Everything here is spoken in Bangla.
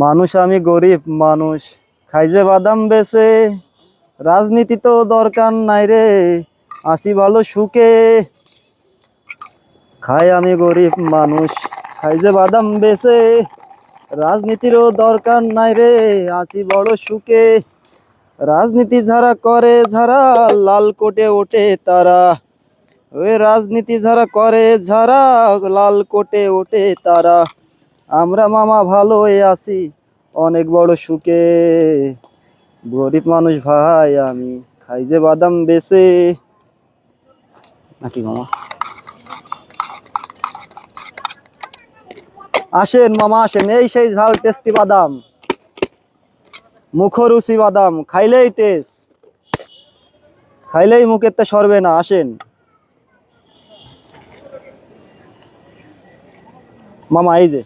মানুষ আমি গরিব মানুষ, খাই যে বাদাম বেচে। রাজনীতি তো দরকার নাই রে, আছি ভালো সুখে। খাই আমি গরিব মানুষ, খাই যে বাদাম বেচে। রাজনীতিরও দরকার নাই রে, আছি বড় সুখে। রাজনীতি যারা করে যারা, লাল কোটে ওঠে তারা। ওই রাজনীতি যারা করে যারা, লাল কোটে ওঠে তারা। আমরা মামা ভালোই আছি, অনেক বড় সুখে। গরিব মানুষ ভাই আমি, খাই যে বাদাম বেচে। নাকি মামা? আসেন মামা আসেন, এই সেই ঝাল টেস্টি বাদাম, মুখরুচি বাদাম, খাইলেই টেস্ট, খাইলেই মুখেতে সরবে না। আসেন মামা, এই যে।